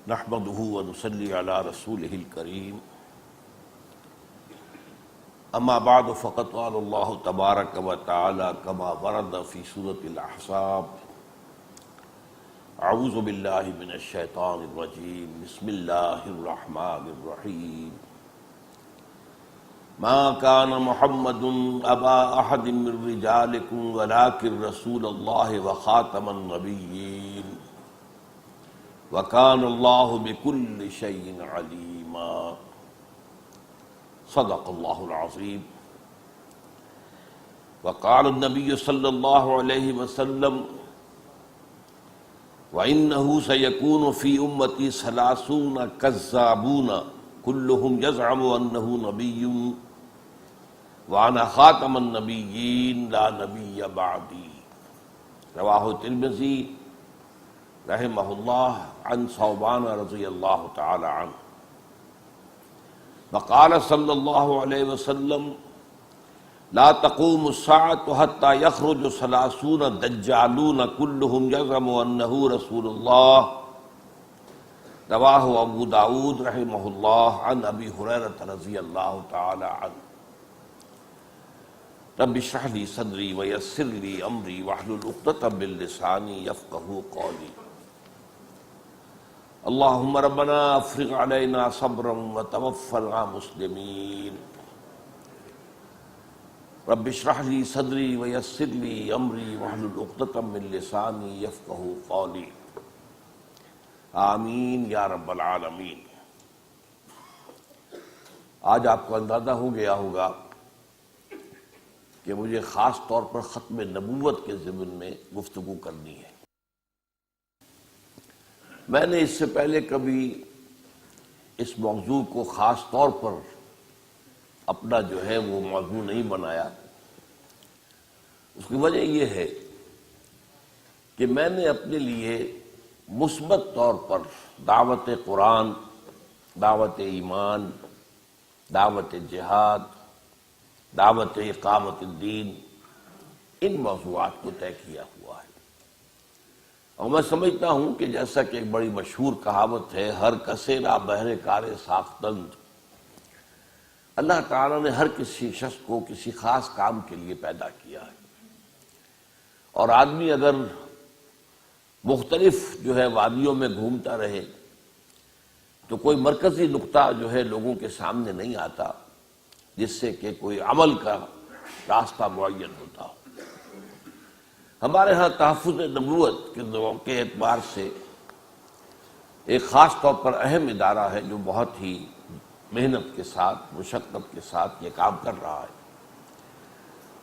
نحمده ونصلي على رسوله الكريم اما بعد فقد قال الله تبارك وتعالى كما ورد في سورة الأحزاب اعوذ بالله من الشيطان الرجيم بسم الله الرحمن الرحيم ما كان محمد أبا أحد من رجالكم ولكن رسول الله وخاتم النبيين وكان الله بكل شيء عليما صدق الله العظيم وقال النبي صلى الله عليه وسلم وإنه سيكون في أمتي 30 كذابون كلهم يزعم أنه نبي وأنا خاتم النبيين لا نبي بعدي رواه الترمذي رحمہ اللہ عن ثوبان رضی اللہ تعالی عنہ وقال صلی اللہ علیہ وسلم لا تقوم الساعة حتى يخرج 30 دجالون كلهم يزعم أنه رسول الله رواه ابو داود رحمہ اللہ عن ابی ہریرہ رضی اللہ تعالی عنہ رب اشرح لي صدری ويسر لي امری واحلل عقدۃ من لسانی يفقهوا قولی اللهم ربنا افرغ علينا صبرا وتوفنا مسلمين رب اشرح لي صدري ويسر لي امري واحلل عقدة من لساني يفقهوا قولي آمین یا رب العالمین۔ آج آپ کو اندازہ ہو گیا ہوگا کہ مجھے خاص طور پر ختم نبوت کے ضمن میں گفتگو کرنی ہے۔ میں نے اس سے پہلے کبھی اس موضوع کو خاص طور پر اپنا جو ہے وہ موضوع نہیں بنایا۔ اس کی وجہ یہ ہے کہ میں نے اپنے لیے مثبت طور پر دعوت قرآن، دعوت ایمان، دعوت جہاد، دعوت اقامت الدین، ان موضوعات کو طے کیا ہوا ہے۔ اور میں سمجھتا ہوں کہ جیسا کہ ایک بڑی مشہور کہاوت ہے، ہر کسے را بہر کار ساختند، اللہ تعالیٰ نے ہر کسی شخص کو کسی خاص کام کے لیے پیدا کیا ہے، اور آدمی اگر مختلف جو ہے وادیوں میں گھومتا رہے تو کوئی مرکزی نقطہ جو ہے لوگوں کے سامنے نہیں آتا جس سے کہ کوئی عمل کا راستہ معین ہوتا ہو۔ ہمارے ہاں تحفظ نبوت کے اعتبار سے ایک خاص طور پر اہم ادارہ ہے جو بہت ہی محنت کے ساتھ، مشقت کے ساتھ یہ کام کر رہا ہے،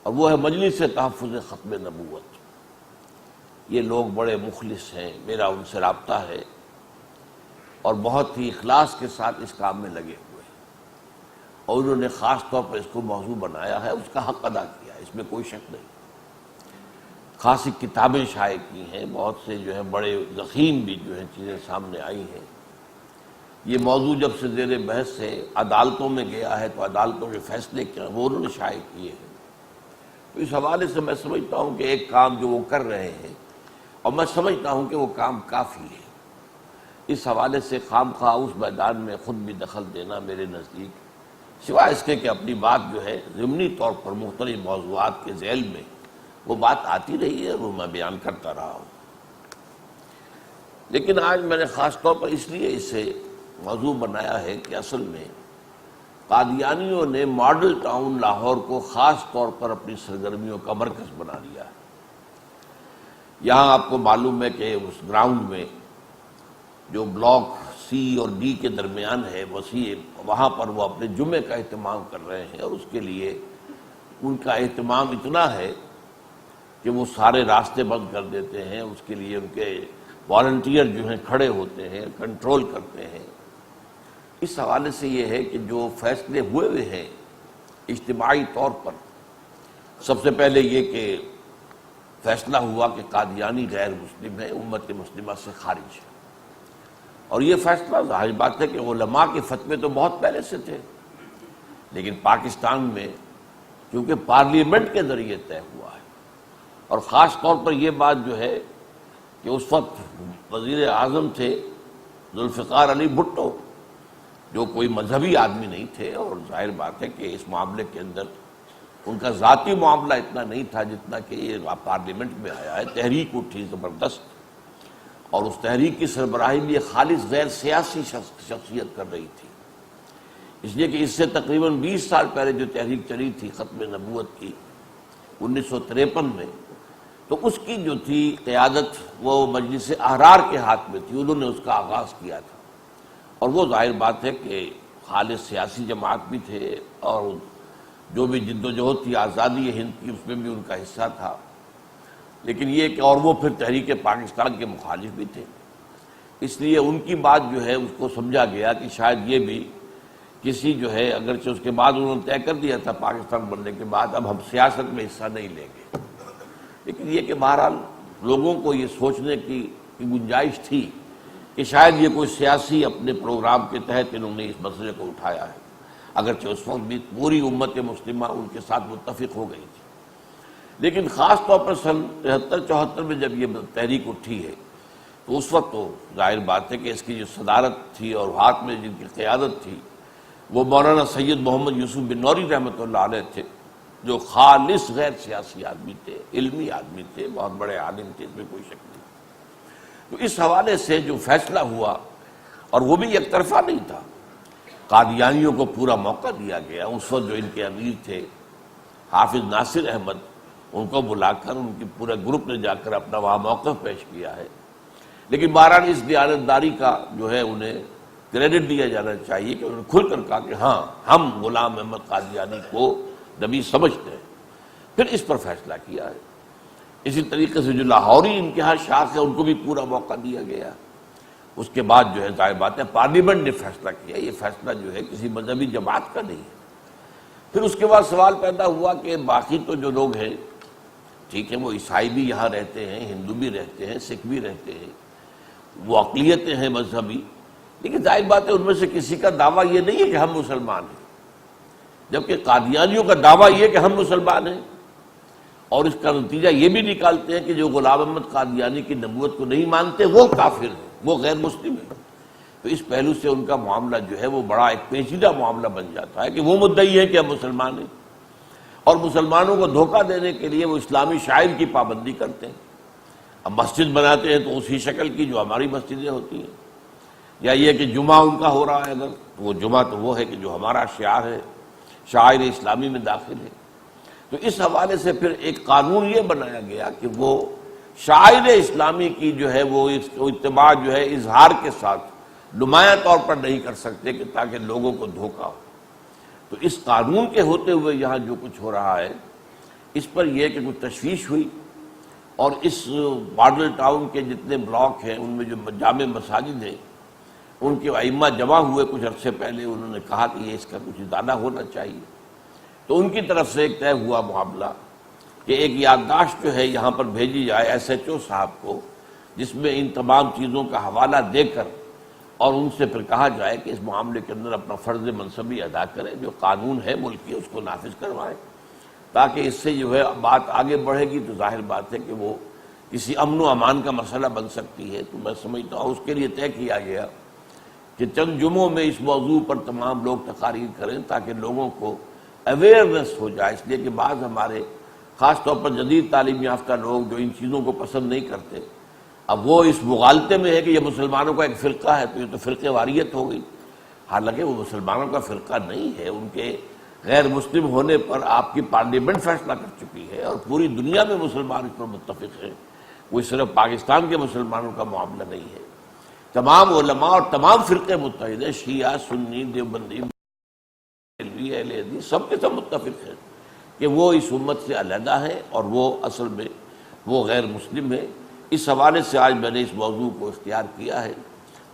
اور وہ ہے مجلس تحفظ ختم نبوت۔ یہ لوگ بڑے مخلص ہیں، میرا ان سے رابطہ ہے، اور بہت ہی اخلاص کے ساتھ اس کام میں لگے ہوئے ہیں، اور انہوں نے خاص طور پر اس کو موضوع بنایا ہے، اس کا حق ادا کیا ہے، اس میں کوئی شک نہیں۔ خاصی کتابیں شائع کی ہیں، بہت سے جو ہے بڑے ضخیم بھی جو ہے چیزیں سامنے آئی ہیں۔ یہ موضوع جب سے زیر بحث سے عدالتوں میں گیا ہے تو عدالتوں کے فیصلے کیا وہ انہوں نے شائع کیے ہیں۔ تو اس حوالے سے میں سمجھتا ہوں کہ ایک کام جو وہ کر رہے ہیں، اور میں سمجھتا ہوں کہ وہ کام کافی ہے، اس حوالے سے خام خواہ اس میدان میں خود بھی دخل دینا میرے نزدیک، سوائے اس کے کہ اپنی بات جو ہے ضمنی طور پر مختلف موضوعات کے ذیل میں وہ بات آتی رہی ہے، وہ میں بیان کرتا رہا ہوں۔ لیکن آج میں نے خاص طور پر اس لیے اسے موضوع بنایا ہے کہ اصل میں قادیانیوں نے ماڈل ٹاؤن لاہور کو خاص طور پر اپنی سرگرمیوں کا مرکز بنا لیا ہے۔ یہاں آپ کو معلوم ہے کہ اس گراؤنڈ میں جو بلاک سی اور ڈی کے درمیان ہے وسیع، وہاں پر وہ اپنے جمعے کا اہتمام کر رہے ہیں، اور اس کے لیے ان کا اہتمام اتنا ہے کہ وہ سارے راستے بند کر دیتے ہیں، اس کے لیے ان کے والنٹیئر جو ہیں کھڑے ہوتے ہیں، کنٹرول کرتے ہیں۔ اس حوالے سے یہ ہے کہ جو فیصلے ہوئے ہیں اجتماعی طور پر، سب سے پہلے یہ کہ فیصلہ ہوا کہ قادیانی غیر مسلم ہے، امت مسلمہ سے خارج ہے، اور یہ فیصلہ ظاہر بات ہے کہ علماء کے فتوے تو بہت پہلے سے تھے، لیکن پاکستان میں کیونکہ پارلیمنٹ کے ذریعے طے ہوا ہے، اور خاص طور پر یہ بات جو ہے کہ اس وقت وزیر اعظم تھے ذوالفقار علی بھٹو، جو کوئی مذہبی آدمی نہیں تھے، اور ظاہر بات ہے کہ اس معاملے کے اندر ان کا ذاتی معاملہ اتنا نہیں تھا جتنا کہ یہ پارلیمنٹ میں آیا ہے، تحریک اٹھی زبردست، اور اس تحریک کی سربراہی بھی ایک خالص غیر سیاسی شخصیت کر رہی تھی، اس لیے کہ اس سے تقریباً 20 سال پہلے جو تحریک چلی تھی ختم نبوت کی 1953 میں، تو اس کی جو تھی قیادت وہ مجلس احرار کے ہاتھ میں تھی، انہوں نے اس کا آغاز کیا تھا، اور وہ ظاہر بات ہے کہ خالص سیاسی جماعت بھی تھے، اور جو بھی جد و جہد تھی آزادی ہند کی اس میں بھی ان کا حصہ تھا، لیکن یہ کہ اور وہ پھر تحریک پاکستان کے مخالف بھی تھے، اس لیے ان کی بات جو ہے اس کو سمجھا گیا کہ شاید یہ بھی کسی جو ہے، اگرچہ اس کے بعد انہوں نے طے کر دیا تھا پاکستان بننے کے بعد اب ہم سیاست میں حصہ نہیں لیں گے، لیکن یہ کہ بہرحال لوگوں کو یہ سوچنے کی گنجائش تھی کہ شاید یہ کوئی سیاسی اپنے پروگرام کے تحت انہوں نے اس مسئلے کو اٹھایا ہے، اگرچہ اس وقت بھی پوری امت مسلمہ ان کے ساتھ متفق ہو گئی تھی، لیکن خاص طور پر سن 73-74 میں جب یہ تحریک اٹھی ہے تو اس وقت تو ظاہر بات ہے کہ اس کی جو صدارت تھی اور ہاتھ میں جن کی قیادت تھی وہ مولانا سید محمد یوسف بن نوری رحمۃ اللہ علیہ تھے، جو خالص غیر سیاسی آدمی تھے، علمی آدمی تھے، بہت بڑے عالم تھے، اس میں کوئی شک نہیں۔ تو اس حوالے سے جو فیصلہ ہوا، اور وہ بھی یک طرفہ نہیں تھا، قادیانیوں کو پورا موقع دیا گیا، اس وقت جو ان کے امیر تھے حافظ ناصر احمد، ان کو بلا کر ان کے پورے گروپ نے جا کر اپنا وہاں موقف پیش کیا ہے، لیکن بہرحال اس دیانتداری کا جو ہے انہیں کریڈٹ دیا جانا چاہیے کہ انہوں نے کھل کر کہا کہ ہاں ہم غلام احمد قادیانی کو نبی سمجھتے ہیں، پھر اس پر فیصلہ کیا ہے۔ اسی طریقے سے جو لاہوری ان کے ہاں شاخ ہے ان کو بھی پورا موقع دیا گیا، اس کے بعد جو ہے ظاہر بات ہے پارلیمنٹ نے فیصلہ کیا، یہ فیصلہ جو ہے کسی مذہبی جماعت کا نہیں ہے۔ پھر اس کے بعد سوال پیدا ہوا کہ باقی تو جو لوگ ہیں ٹھیک ہے، وہ عیسائی بھی یہاں رہتے ہیں، ہندو بھی رہتے ہیں، سکھ بھی رہتے ہیں، وہ اقلیتیں ہیں مذہبی، لیکن ظاہر بات ہے ان میں سے کسی کا دعویٰ یہ نہیں ہے کہ ہم مسلمان ہیں، جبکہ قادیانیوں کا دعویٰ یہ کہ ہم مسلمان ہیں، اور اس کا نتیجہ یہ بھی نکالتے ہیں کہ جو غلام احمد قادیانی کی نبوت کو نہیں مانتے وہ کافر ہیں، وہ غیر مسلم ہیں۔ تو اس پہلو سے ان کا معاملہ جو ہے وہ بڑا ایک پیچیدہ معاملہ بن جاتا ہے کہ وہ مدعی ہے کہ ہم مسلمان ہیں، اور مسلمانوں کو دھوکہ دینے کے لیے وہ اسلامی شعائر کی پابندی کرتے ہیں۔ اب مسجد بناتے ہیں تو اسی شکل کی جو ہماری مسجدیں ہوتی ہیں، یا یہ کہ جمعہ ان کا ہو رہا ہے اگر تو وہ جمعہ تو وہ ہے کہ جو ہمارا شعار ہے، شاعر اسلامی میں داخل ہے۔ تو اس حوالے سے پھر ایک قانون یہ بنایا گیا کہ وہ شاعر اسلامی کی جو ہے وہ اس کو اتباع جو ہے اظہار کے ساتھ نمایاں طور پر نہیں کر سکتے کہ تاکہ لوگوں کو دھوکہ ہو۔ تو اس قانون کے ہوتے ہوئے یہاں جو کچھ ہو رہا ہے اس پر یہ کہ کچھ تشویش ہوئی، اور اس ماڈل ٹاؤن کے جتنے بلاک ہیں ان میں جو جامع مساجد ہیں ان کے ائمہ جمع ہوئے کچھ عرصے پہلے، انہوں نے کہا کہ یہ اس کا کچھ ادارہ ہونا چاہیے، تو ان کی طرف سے ایک طے ہوا معاملہ کہ ایک یادداشت جو ہے یہاں پر بھیجی جائے ایس ایچ او صاحب کو، جس میں ان تمام چیزوں کا حوالہ دے کر اور ان سے پھر کہا جائے کہ اس معاملے کے اندر اپنا فرض منصبی ادا کریں، جو قانون ہے ملک کی اس کو نافذ کروائیں، تاکہ اس سے جو ہے بات آگے بڑھے گی تو ظاہر بات ہے کہ وہ کسی امن و امان کا مسئلہ بن سکتی ہے۔ تو میں سمجھتا ہوں اس کے لیے طے کیا گیا کہ چند جمعوں میں اس موضوع پر تمام لوگ تقاریر کریں تاکہ لوگوں کو اویئرنیس ہو جائے، اس لیے کہ بعض ہمارے خاص طور پر جدید تعلیم یافتہ لوگ جو ان چیزوں کو پسند نہیں کرتے، اب وہ اس مغالطے میں ہے کہ یہ مسلمانوں کا ایک فرقہ ہے تو یہ تو فرقے واریت ہو گئی، حالانکہ وہ مسلمانوں کا فرقہ نہیں ہے، ان کے غیر مسلم ہونے پر آپ کی پارلیمنٹ فیصلہ کر چکی ہے اور پوری دنیا میں مسلمان اس پر متفق ہیں، وہ صرف پاکستان کے مسلمانوں کا معاملہ نہیں ہے، تمام علماء اور تمام فرقے متحد ہیں، شیعہ، سنی، دیوبندی، اہل حدیث، سب کے سب متفق ہیں کہ وہ اس امت سے علیحدہ ہیں اور وہ اصل میں وہ غیر مسلم ہے۔ اس حوالے سے آج میں نے اس موضوع کو اختیار کیا ہے،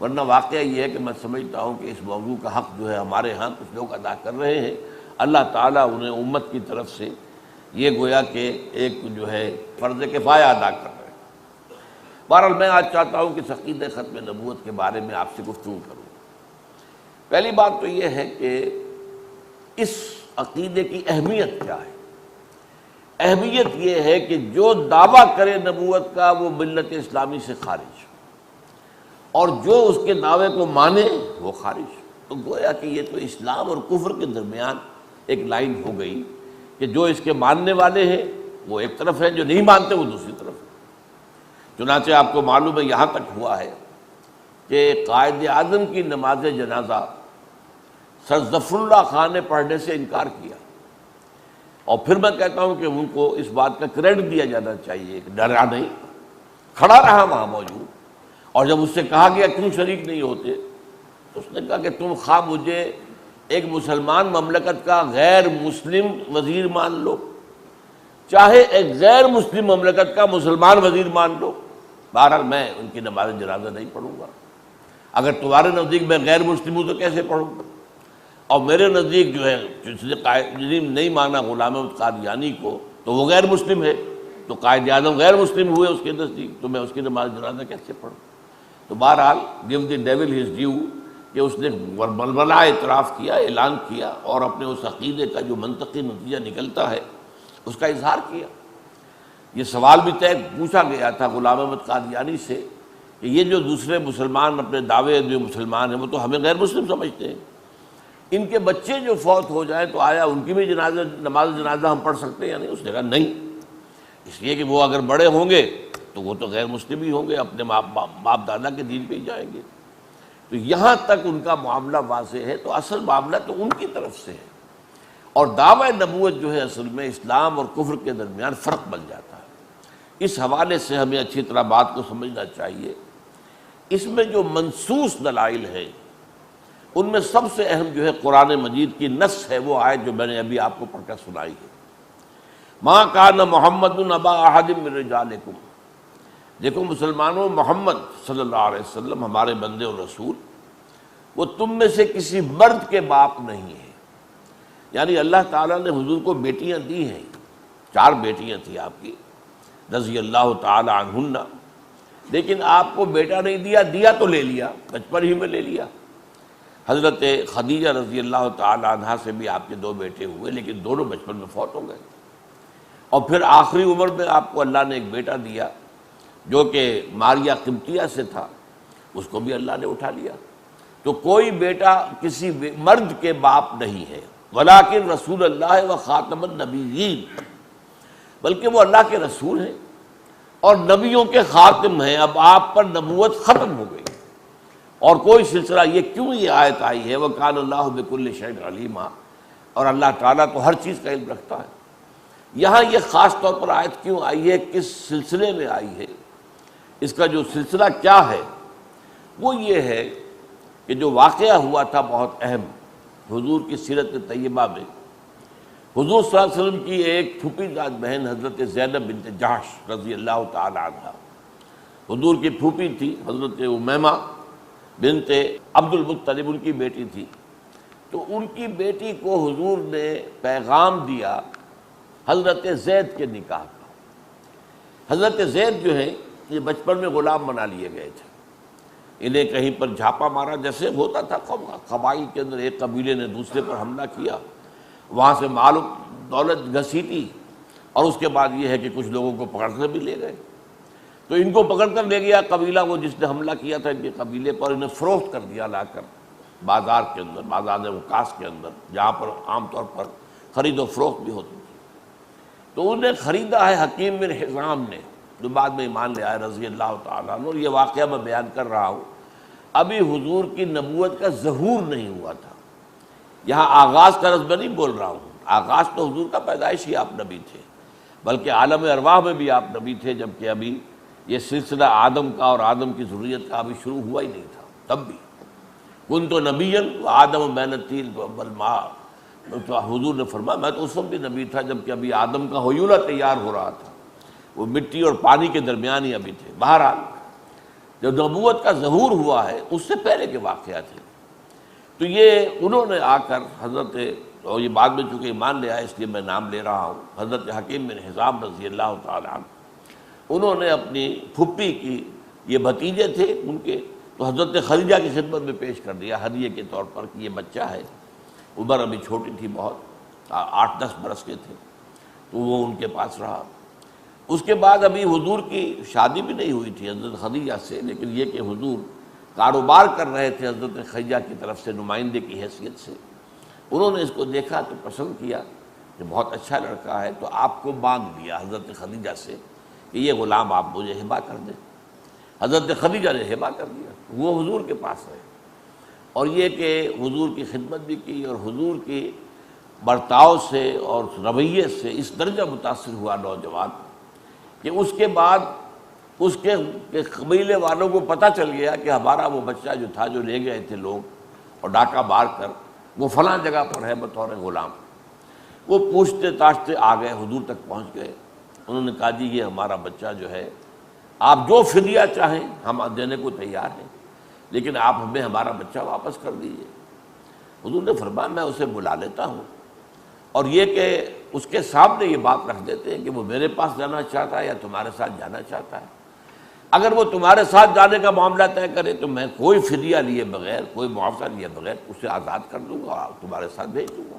ورنہ واقعہ یہ ہے کہ میں سمجھتا ہوں کہ اس موضوع کا حق جو ہے ہمارے ہاں کچھ لوگ ادا کر رہے ہیں، اللہ تعالیٰ انہیں امت کی طرف سے یہ گویا کہ ایک جو ہے فرض کفایہ ادا کر رہے ہیں۔ بہرحال میں آج چاہتا ہوں کہ عقیدہ ختم نبوت کے بارے میں آپ سے گفتگو کروں۔ پہلی بات تو یہ ہے کہ اس عقیدے کی اہمیت کیا ہے؟ اہمیت یہ ہے کہ جو دعویٰ کرے نبوت کا وہ ملت اسلامی سے خارج، اور جو اس کے دعوے کو مانے وہ خارج۔ تو گویا کہ یہ تو اسلام اور کفر کے درمیان ایک لائن ہو گئی کہ جو اس کے ماننے والے ہیں وہ ایک طرف ہے، جو نہیں مانتے وہ دوسری طرف ہے۔ چنانچہ آپ کو معلوم ہے یہاں تک ہوا ہے کہ قائد اعظم کی نماز جنازہ سر ظفر اللہ خان نے پڑھنے سے انکار کیا، اور پھر میں کہتا ہوں کہ ان کو اس بات کا کریڈٹ دیا جانا چاہیے کہ ڈرا نہیں، کھڑا رہا وہاں موجود، اور جب اس سے کہا گیا کیوں شریک نہیں ہوتے تو اس نے کہا کہ تم خواہ مجھے ایک مسلمان مملکت کا غیر مسلم وزیر مان لو، چاہے ایک غیر مسلم مملکت کا مسلمان وزیر مان لو، بہرحال میں ان کی نماز جنازہ نہیں پڑھوں گا۔ اگر تمہارے نزدیک میں غیر مسلم ہوں تو کیسے پڑھوں گا؟ اور میرے نزدیک جو ہے جس نے نہیں مانا غلام احمد قادیانی کو تو وہ غیر مسلم ہے، تو قائد اعظم غیر مسلم ہوئے اس کے نزدیک، تو میں اس کی نماز جنازہ کیسے پڑھوں؟ تو بہرحال give the devil his due کہ اس نے بلبلہ اعتراف کیا، اعلان کیا، اور اپنے اس عقیدے کا جو منطقی نتیجہ نکلتا ہے اس کا اظہار کیا۔ یہ سوال بھی طے پوچھا گیا تھا غلام احمد قادیانی سے کہ یہ جو دوسرے مسلمان اپنے دعوے جو مسلمان ہیں وہ تو ہمیں غیر مسلم سمجھتے ہیں، ان کے بچے جو فوت ہو جائیں تو آیا ان کی بھی نماز جنازہ ہم پڑھ سکتے ہیں یا نہیں؟ اس نے کہا نہیں، اس لیے کہ وہ اگر بڑے ہوں گے تو وہ تو غیر مسلم ہی ہوں گے، اپنے باپ دادا کے دین پہ ہی جائیں گے۔ تو یہاں تک ان کا معاملہ واضح ہے، تو اصل معاملہ تو ان کی طرف سے ہے، اور دعوی نبوت جو ہے اصل میں اسلام اور کفر کے درمیان فرق بن جاتا ہے۔ اس حوالے سے ہمیں اچھی طرح بات کو سمجھنا چاہیے۔ اس میں جو منصوص دلائل ہیں ان میں سب سے اہم جو ہے قرآن مجید کی نص ہے، وہ آیت جو میں نے ابھی آپ کو پڑھ کر سنائی ہے، ما کان محمد ابا احد من رجالکم۔ دیکھو مسلمانوں، محمد صلی اللہ علیہ وسلم ہمارے بندے اور رسول، وہ تم میں سے کسی مرد کے باپ نہیں ہے۔ یعنی اللہ تعالیٰ نے حضور کو بیٹیاں دی ہیں، 4 بیٹیاں تھیں آپ کی رضی اللہ تعالی عنہن، لیکن آپ کو بیٹا نہیں دیا، دیا تو لے لیا، بچپن ہی میں لے لیا۔ حضرت خدیجہ رضی اللہ تعالی عنہا سے بھی آپ کے 2 بیٹے ہوئے، لیکن دونوں بچپن میں فوت ہو گئے، اور پھر آخری عمر میں آپ کو اللہ نے ایک بیٹا دیا جو کہ ماریہ قبطیہ سے تھا، اس کو بھی اللہ نے اٹھا لیا۔ تو کوئی بیٹا کسی مرد کے باپ نہیں ہے، ولیکن رسول اللہ و خاتم النبیین، بلکہ وہ اللہ کے رسول ہیں اور نبیوں کے خاتم ہیں۔ اب آپ پر نبوت ختم ہو گئی، اور کوئی سلسلہ یہ کیوں یہ آیت آئی ہے وَكَانَ اللَّهُ بِكُلِّ شَيْءٍ عَلِيمًا، اور اللہ تعالیٰ تو ہر چیز کا علم رکھتا ہے۔ یہاں یہ خاص طور پر آیت کیوں آئی ہے، کس سلسلے میں آئی ہے، اس کا جو سلسلہ کیا ہے وہ یہ ہے کہ جو واقعہ ہوا تھا بہت اہم حضور کی سیرت طیبہ میں، حضور صلی اللہ علیہ وسلم کی ایک پھوپھی داد بہن حضرت زینب بنت جحش رضی اللہ تعالی عنہ، حضور کی پھوپھی تھی حضرت امیمہ بنت عبد المطلب، ان کی بیٹی تھی۔ تو ان کی بیٹی کو حضور نے پیغام دیا حضرت زید کے نکاح کا۔ حضرت زید جو ہیں یہ بچپن میں غلام بنا لیے گئے تھے، انہیں کہیں پر جھاپا مارا، جیسے ہوتا تھا قبائل کے اندر، ایک قبیلے نے دوسرے پر حملہ کیا، وہاں سے مال و دولت گھسیٹی، اور اس کے بعد یہ ہے کہ کچھ لوگوں کو پکڑ کر بھی لے گئے۔ تو ان کو پکڑ کر لے گیا قبیلہ، وہ جس نے حملہ کیا تھا ان کے قبیلے پر، انہیں فروخت کر دیا لا کر بازار کے اندر، بازار وقاص کے اندر، جہاں پر عام طور پر خرید و فروخت بھی ہوتی تھی۔ تو انہیں خریدا ہے حکیم بن حزام نے، جو بعد میں ایمان لے آئے رضی اللہ تعالیٰ عنہ۔ اور یہ واقعہ میں بیان کر رہا ہوں، ابھی حضور کی نبوت کا ظہور نہیں ہوا تھا، یہاں آغاز کا لفظ میں نہیں بول رہا ہوں، آغاز تو حضور کا پیدائشی آپ نبی تھے، بلکہ عالم ارواح میں بھی آپ نبی تھے، جبکہ ابھی یہ سلسلہ آدم کا اور آدم کی ذریت کا ابھی شروع ہوا ہی نہیں تھا۔ تب بھی کنت نبیا وآدم بین الطین والماء، تو حضور نے فرمایا میں تو اس وقت بھی نبی تھا جبکہ ابھی آدم کا حیولہ تیار ہو رہا تھا، وہ مٹی اور پانی کے درمیان ہی ابھی تھے۔ بہرحال جب نبوت کا ظہور ہوا ہے اس سے پہلے کے واقعات ہیں۔ تو یہ انہوں نے آ کر حضرت، اور یہ بعد میں چونکہ ایمان لے آئے اس لیے میں نام لے رہا ہوں، حضرت حکیم بن حزام رضی اللہ تعالیٰ عنہ، انہوں نے اپنی پھپھی کی، یہ بھتیجے تھے ان کے، تو حضرت خدیجہ کی خدمت میں پیش کر دیا ہدیے کے طور پر کہ یہ بچہ ہے۔ عمر ابھی چھوٹی تھی بہت، 8-10 برس کے تھے، تو وہ ان کے پاس رہا۔ اس کے بعد ابھی حضور کی شادی بھی نہیں ہوئی تھی حضرت خدیجہ سے، لیکن یہ کہ حضور کاروبار کر رہے تھے حضرت خدیجہ کی طرف سے نمائندے کی حیثیت سے، انہوں نے اس کو دیکھا تو پسند کیا کہ بہت اچھا لڑکا ہے، تو آپ کو مانگ لیا حضرت خدیجہ سے کہ یہ غلام آپ مجھے ہبہ کر دیں۔ حضرت خدیجہ نے ہبہ کر دیا، وہ حضور کے پاس رہے، اور یہ کہ حضور کی خدمت بھی کی، اور حضور کی برتاؤ سے اور رویے سے اس درجہ متاثر ہوا نوجوان کہ اس کے بعد اس کے قبیلے والوں کو پتہ چل گیا کہ ہمارا وہ بچہ جو تھا، جو لے گئے تھے لوگ اور ڈاکہ مار کر، وہ فلاں جگہ پر ہے بطور غلام۔ وہ پوچھتے تاشتے آ گئے، حضور تک پہنچ گئے۔ انہوں نے کہا جی یہ ہمارا بچہ جو ہے، آپ جو فدیہ چاہیں ہم دینے کو تیار ہیں، لیکن آپ ہمیں ہمارا بچہ واپس کر دیجیے۔ حضور نے فرمایا میں اسے بلا لیتا ہوں، اور یہ کہ اس کے سامنے یہ بات رکھ دیتے ہیں کہ وہ میرے پاس جانا چاہتا ہے یا تمہارے ساتھ جانا چاہتا ہے۔ اگر وہ تمہارے ساتھ جانے کا معاملہ طے کرے تو میں کوئی فدیہ لیے بغیر، کوئی معاوضہ لیے بغیر اسے آزاد کر دوں گا اور تمہارے ساتھ بھیج دوں گا۔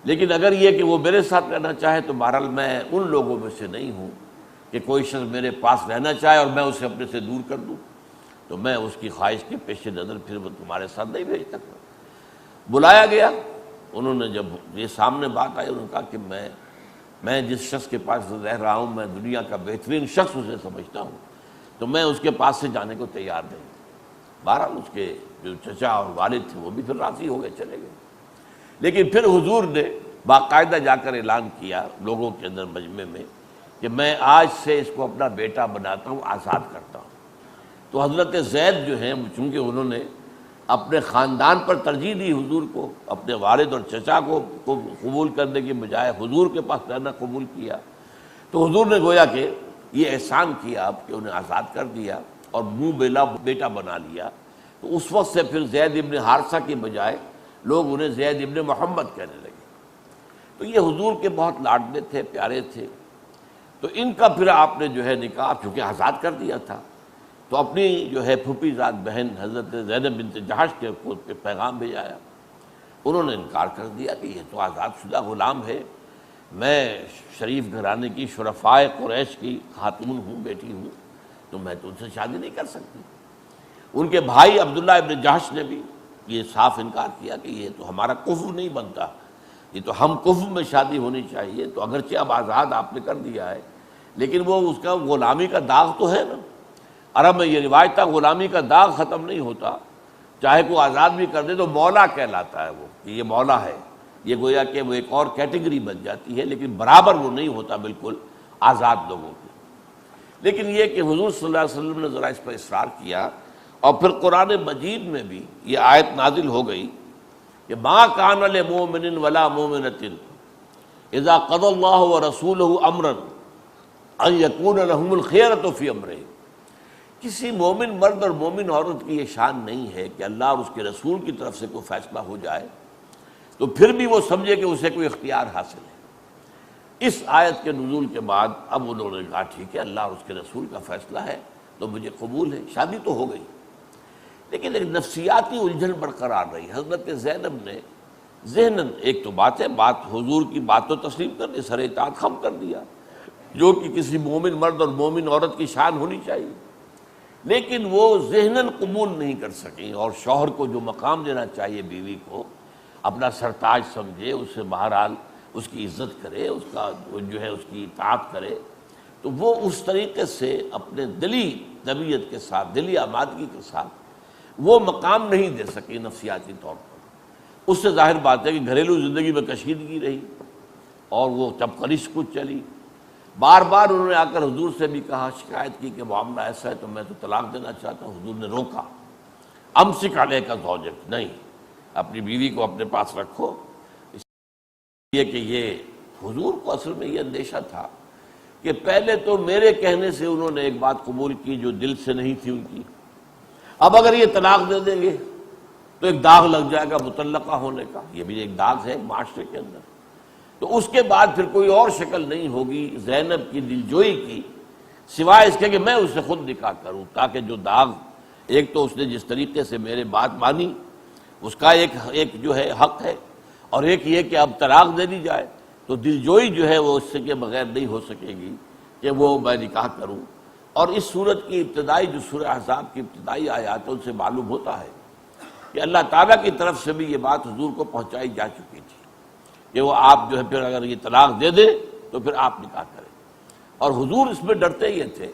لیکن اگر یہ کہ وہ میرے ساتھ رہنا چاہے تو بہرحال میں ان لوگوں میں سے نہیں ہوں کہ کوئی شخص میرے پاس رہنا چاہے اور میں اسے اپنے سے دور کر دوں، تو میں اس کی خواہش کے پیش نظر پھر وہ تمہارے ساتھ نہیں بھیج سکتا۔ بلایا گیا، انہوں نے جب یہ سامنے بات آئی، انہوں نے کہا کہ میں جس شخص کے پاس رہ رہا ہوں، میں دنیا کا بہترین شخص اسے سمجھتا ہوں، تو میں اس کے پاس سے جانے کو تیار نہیں۔ بہرحال اس کے جو چچا اور والد تھے وہ بھی پھر راضی ہو گئے، چلے گئے۔ لیکن پھر حضور نے باقاعدہ جا کر اعلان کیا لوگوں کے اندر مجمع میں کہ میں آج سے اس کو اپنا بیٹا بناتا ہوں، آزاد کرتا ہوں۔ تو حضرت زید جو ہیں، چونکہ انہوں نے اپنے خاندان پر ترجیح دی حضور کو، اپنے والد اور چچا کو قبول کرنے کی بجائے حضور کے پاس رہنا قبول کیا، تو حضور نے گویا کہ یہ احسان کیا اب کہ انہیں آزاد کر دیا اور منہ بیلا بیٹا بنا لیا۔ تو اس وقت سے پھر زید ابن حارثہ کی بجائے لوگ انہیں زید ابن محمد کہنے لگے۔ تو یہ حضور کے بہت لاڈلے تھے، پیارے تھے۔ تو ان کا پھر آپ نے جو ہے نکاح چونکہ آزاد کر دیا تھا، تو اپنی جو ہے پھوپھی زاد بہن حضرت زینب بنت جحش کے پہ پیغام بھیجایا۔ انہوں نے انکار کر دیا کہ یہ تو آزاد شدہ غلام ہے، میں شریف گھرانے کی شرفائے قریش کی خاتون ہوں، بیٹی ہوں، تو میں تو ان سے شادی نہیں کر سکتی۔ ان کے بھائی عبداللہ ابن جحش نے بھی یہ صاف انکار کیا کہ یہ تو ہمارا کفو نہیں بنتا، یہ تو ہم کفو میں شادی ہونی چاہیے۔ تو اگرچہ اب آزاد آپ نے کر دیا ہے، لیکن وہ اس کا غلامی کا داغ تو ہے نا۔ عرب میں یہ روایت تھا غلامی کا داغ ختم نہیں ہوتا، چاہے کوئی آزاد بھی کر دے تو مولا کہلاتا ہے وہ، کہ یہ مولا ہے، یہ گویا کہ وہ ایک اور کیٹیگری بن جاتی ہے، لیکن برابر وہ نہیں ہوتا بالکل آزاد لوگوں کی۔ لیکن یہ کہ حضور صلی اللہ علیہ وسلم نے ذرا اس پر اصرار کیا، اور پھر قرآن مجید میں بھی یہ آیت نازل ہو گئی کہ ما کان لمؤمن ولا مؤمنۃ اذا قضى اللہ ورسولہ امرا ان یکون لہم الخیرۃ فی امرہم۔ کسی مومن مرد اور مومن عورت کی یہ شان نہیں ہے کہ اللہ اور اس کے رسول کی طرف سے کوئی فیصلہ ہو جائے تو پھر بھی وہ سمجھے کہ اسے کوئی اختیار حاصل ہے۔ اس آیت کے نزول کے بعد اب انہوں نے کہا ٹھیک ہے، اللہ اور اس کے رسول کا فیصلہ ہے تو مجھے قبول ہے، شادی تو ہو گئی۔ لیکن ایک نفسیاتی الجھن برقرار رہی۔ حضرت زینب نے ذہناً ایک تو بات ہے، بات حضور کی بات تو تسلیم کر دی، سر اطاعت خم کر دیا، جو کہ کسی مومن مرد اور مومن عورت کی شان ہونی چاہیے، لیکن وہ ذہناً قبول نہیں کر سکیں، اور شوہر کو جو مقام دینا چاہیے بیوی کو، اپنا سرتاج سمجھے، اس سے بہرحال اس کی عزت کرے، اس کا جو ہے اس کی اطاعت کرے، تو وہ اس طریقے سے اپنے دلی طبیعت کے ساتھ، دلی آمادگی کے ساتھ وہ مقام نہیں دے سکی نفسیاتی طور پر۔ اس سے ظاہر بات ہے کہ گھریلو زندگی میں کشیدگی رہی اور وہ چپقلش کچھ چلی۔ بار بار انہوں نے آ کر حضور سے بھی کہا، شکایت کی کہ معاملہ ایسا ہے تو میں تو طلاق دینا چاہتا ہوں۔ حضور نے روکا، امسک علیک زوجک، نہیں، اپنی بیوی کو اپنے پاس رکھو۔ اس لیے کہ یہ حضور کو اصل میں یہ اندیشہ تھا کہ پہلے تو میرے کہنے سے انہوں نے ایک بات قبول کی جو دل سے نہیں تھی ان کی، اب اگر یہ طلاق دے دیں گے تو ایک داغ لگ جائے گا مطلقہ ہونے کا، یہ بھی ایک داغ ہے معاشرے کے اندر۔ تو اس کے بعد پھر کوئی اور شکل نہیں ہوگی زینب کی دلجوئی کی سوائے اس کے کہ میں اسے خود نکاح کروں، تاکہ جو داغ، ایک تو اس نے جس طریقے سے میرے بات مانی اس کا ایک جو ہے حق ہے، اور ایک یہ کہ اب طلاق دے دی جائے تو دلجوئی جو ہے وہ اس سے کے بغیر نہیں ہو سکے گی کہ وہ میں نکاح کروں۔ اور اس صورت کی ابتدائی جو سورہ احزاب کی ابتدائی آیات ہے ان سے معلوم ہوتا ہے کہ اللہ تعالیٰ کی طرف سے بھی یہ بات حضور کو پہنچائی جا چکی تھی کہ وہ آپ جو ہے پھر اگر یہ طلاق دے دے تو پھر آپ نکاح کریں. اور حضور اس میں ڈرتے یہ تھے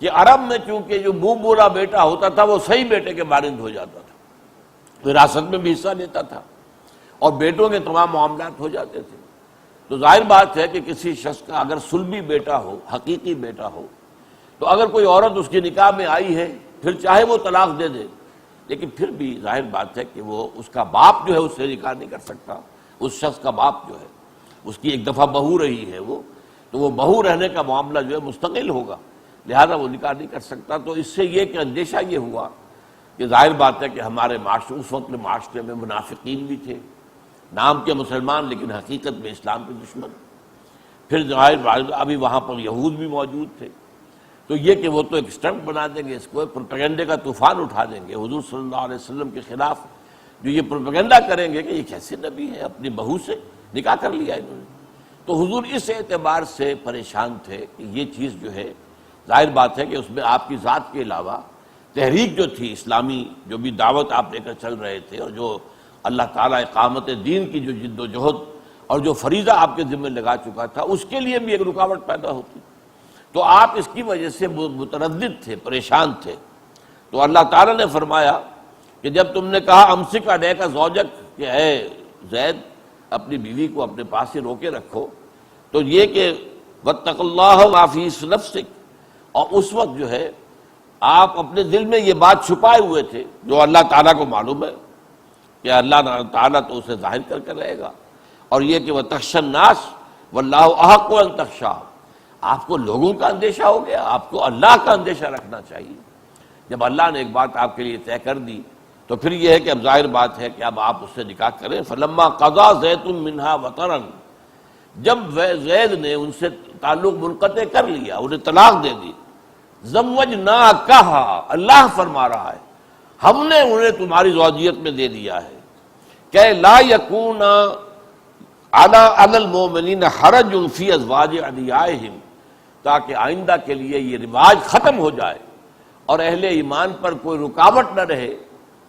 کہ عرب میں چونکہ جو منہ بولا بیٹا ہوتا تھا وہ صحیح بیٹے کے مانند ہو جاتا تھا، وراثت میں بھی حصہ لیتا تھا اور بیٹوں کے تمام معاملات ہو جاتے تھے. تو ظاہر بات ہے کہ کسی شخص کا اگر صلبی بیٹا ہو، حقیقی بیٹا ہو، تو اگر کوئی عورت اس کے نکاح میں آئی ہے پھر چاہے وہ طلاق دے دے، لیکن پھر بھی ظاہر بات ہے کہ وہ اس کا باپ جو ہے اس سے نکاح نہیں کر سکتا. اس شخص کا باپ جو ہے اس کی ایک دفعہ بہو رہی ہے وہ، تو وہ بہو رہنے کا معاملہ جو ہے مستقل ہوگا، لہذا وہ نکاح نہیں کر سکتا. تو اس سے یہ کہ اندیشہ یہ ہوا کہ ظاہر بات ہے کہ ہمارے معاشرے اس وقت معاشرے میں منافقین بھی تھے، نام کے مسلمان لیکن حقیقت میں اسلام کے دشمن. پھر ظاہر ابھی وہاں پر یہود بھی موجود تھے، تو یہ کہ وہ تو ایک اسٹنٹ بنا دیں گے، اس کو پروپیگنڈے کا طوفان اٹھا دیں گے حضور صلی اللہ علیہ وسلم کے خلاف، جو یہ پروپیگنڈا کریں گے کہ یہ کیسے نبی ہے، اپنی بہو سے نکاح کر لیا انہوں نے. تو حضور اس اعتبار سے پریشان تھے کہ یہ چیز جو ہے ظاہر بات ہے کہ اس میں آپ کی ذات کے علاوہ تحریک جو تھی اسلامی، جو بھی دعوت آپ لے کر چل رہے تھے اور جو اللہ تعالیٰ اقامت دین کی جو جد و جہد اور جو فریضہ آپ کے ذمہ لگا چکا تھا اس کے لیے بھی ایک رکاوٹ پیدا ہوتی. تو آپ اس کی وجہ سے متردد تھے، پریشان تھے. تو اللہ تعالیٰ نے فرمایا کہ جب تم نے کہا امسک علیک زوجک کہ اے زید اپنی بیوی کو اپنے پاس سے روکے رکھو، تو یہ کہ واتق اللہ ما فی نفسک، اور اس وقت جو ہے آپ اپنے دل میں یہ بات چھپائے ہوئے تھے جو اللہ تعالیٰ کو معلوم ہے کہ اللہ تعالیٰ تو اسے ظاہر کر کے رہے گا. اور یہ کہ وتخشى الناس واللہ احق ان تخشاہ، آپ کو لوگوں کا اندیشہ ہو گیا، آپ کو اللہ کا اندیشہ رکھنا چاہیے. جب اللہ نے ایک بات آپ کے لیے طے کر دی تو پھر یہ ہے کہ اب ظاہر بات ہے کہ اب آپ اس سے نکاح کریں. فلما قضا زید منہا وطرا، جب زید نے ان سے تعلق منقطع کر لیا، انہیں طلاق دے دی، زوجناکہا، اللہ فرما رہا ہے ہم نے انہیں تمہاری زوجیت میں دے دیا ہے کہ لا یکون علی المؤمنین حرج فی ازواج ادعیائہم، تاکہ آئندہ کے لیے یہ رواج ختم ہو جائے اور اہل ایمان پر کوئی رکاوٹ نہ رہے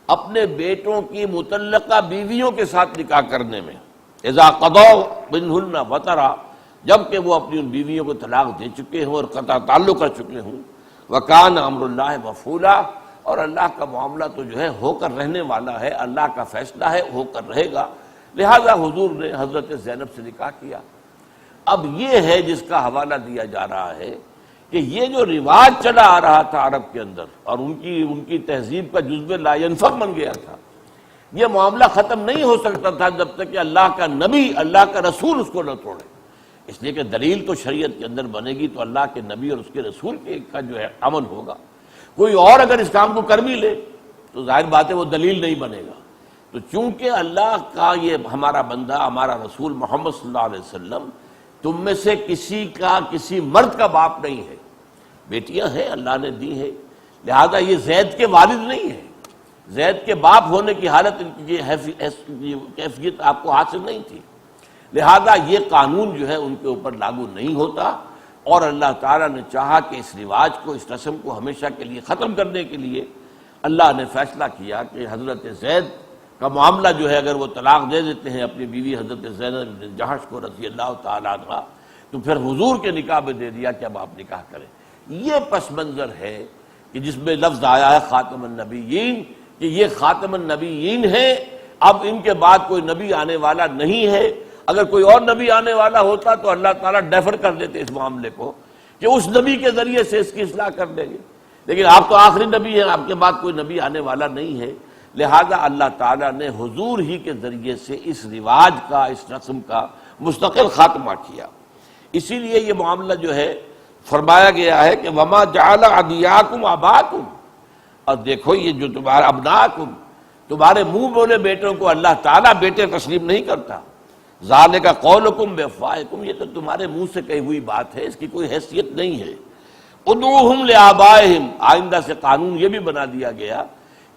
اپنے بیٹوں کی مطلقہ بیویوں کے ساتھ نکاح کرنے میں. اذا قضوا منہن وطرا، جب کہ وہ اپنی ان بیویوں کو طلاق دے چکے ہوں اور قطع تعلق کر چکے ہوں. وکان امر اللہ مفعولا، اور اللہ کا معاملہ تو جو ہے ہو کر رہنے والا ہے، اللہ کا فیصلہ ہے، ہو کر رہے گا. لہذا حضور نے حضرت زینب سے نکاح کیا. اب یہ ہے جس کا حوالہ دیا جا رہا ہے کہ یہ جو رواج چلا آ رہا تھا عرب کے اندر اور ان کی تہذیب کا جزو لا ینفک بن گیا تھا، یہ معاملہ ختم نہیں ہو سکتا تھا جب تک کہ اللہ کا نبی، اللہ کا رسول اس کو نہ توڑے. اس لیے کہ دلیل تو شریعت کے اندر بنے گی تو اللہ کے نبی اور اس کے رسول کا جو ہے عمل ہوگا. کوئی اور اگر اس کام کو کر بھی لے تو ظاہر بات ہے وہ دلیل نہیں بنے گا. تو چونکہ اللہ کا یہ ہمارا بندہ، ہمارا رسول محمد صلی اللہ علیہ وسلم تم میں سے کسی کا کسی مرد کا باپ نہیں ہے، بیٹیاں ہیں اللہ نے دی ہے، لہذا یہ زید کے والد نہیں ہے، زید کے باپ ہونے کی حالت ان کی کیفیت آپ کو حاصل نہیں تھی. لہذا یہ قانون جو ہے ان کے اوپر لاگو نہیں ہوتا. اور اللہ تعالیٰ نے چاہا کہ اس رواج کو، اس رسم کو ہمیشہ کے لیے ختم کرنے کے لیے اللہ نے فیصلہ کیا کہ حضرت زید کا معاملہ جو ہے اگر وہ طلاق دے دیتے ہیں اپنی بیوی حضرت زینب بن جحش کو رضی اللہ تعالیٰ عنہ، تو پھر حضور کے نکاح میں دے دیا کہ اب آپ نکاح کریں. یہ پس منظر ہے کہ جس میں لفظ آیا ہے خاتم النبیین، کہ یہ خاتم النبیین ہے، اب ان کے بعد کوئی نبی آنے والا نہیں ہے. اگر کوئی اور نبی آنے والا ہوتا تو اللہ تعالیٰ ڈیفر کر دیتے اس معاملے کو کہ اس نبی کے ذریعے سے اس کی اصلاح کر دیں گے، لیکن آپ تو آخری نبی ہیں، آپ کے بعد کوئی نبی آنے والا نہیں ہے. لہذا اللہ تعالیٰ نے حضور ہی کے ذریعے سے اس رواج کا، اس رسم کا مستقل خاتمہ کیا. اسی لیے یہ معاملہ جو ہے فرمایا گیا ہے کہ وما جعل ادعیاکم آباءکم، اور دیکھو یہ جو تمہارا ابناکم، تمہارے منہ بولے بیٹوں کو اللہ تعالیٰ بیٹے تسلیم نہیں کرتا. ذالک قولکم بافواہکم، یہ تو تمہارے منہ سے کہی ہوئی بات ہے، اس کی کوئی حیثیت نہیں ہے. ادعوہم لآبائہم، آئندہ سے قانون یہ بھی بنا دیا گیا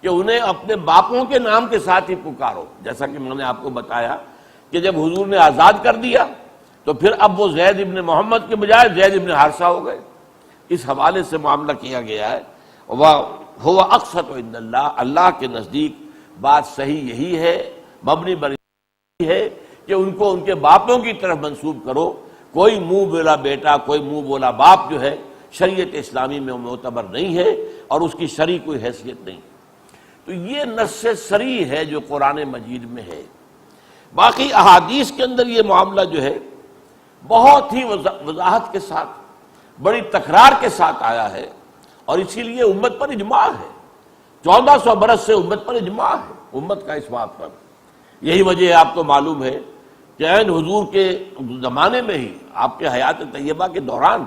کہ انہیں اپنے باپوں کے نام کے ساتھ ہی پکارو. جیسا کہ میں نے آپ کو بتایا کہ جب حضور نے آزاد کر دیا تو پھر اب وہ زید ابن محمد کے بجائے زید ابن حارثہ ہو گئے. اس حوالے سے معاملہ کیا گیا ہے۔ وَهُوَ أَقْسَطُ عِندَ اللَّهِ، اللہ کے نزدیک بات صحیح یہی ہے، مبنی بر ہے کہ ان کو ان کے باپوں کی طرف منسوب کرو۔ کوئی منہ بولا بیٹا، کوئی منہ بولا باپ جو ہے شریعت اسلامی میں معتبر نہیں ہے، اور اس کی شرعی کوئی حیثیت نہیں۔ تو یہ نص صریح ہے جو قرآن مجید میں ہے۔ باقی احادیث کے اندر یہ معاملہ جو ہے بہت ہی وضاحت کے ساتھ، بڑی تکرار کے ساتھ آیا ہے، اور اسی لیے امت پر اجماع ہے۔ 1400 برس سے امت پر اجماع ہے، امت کا اس بات پر۔ یہی وجہ ہے، آپ کو معلوم ہے کہ عین حضور کے زمانے میں ہی، آپ کے حیات طیبہ کے دوران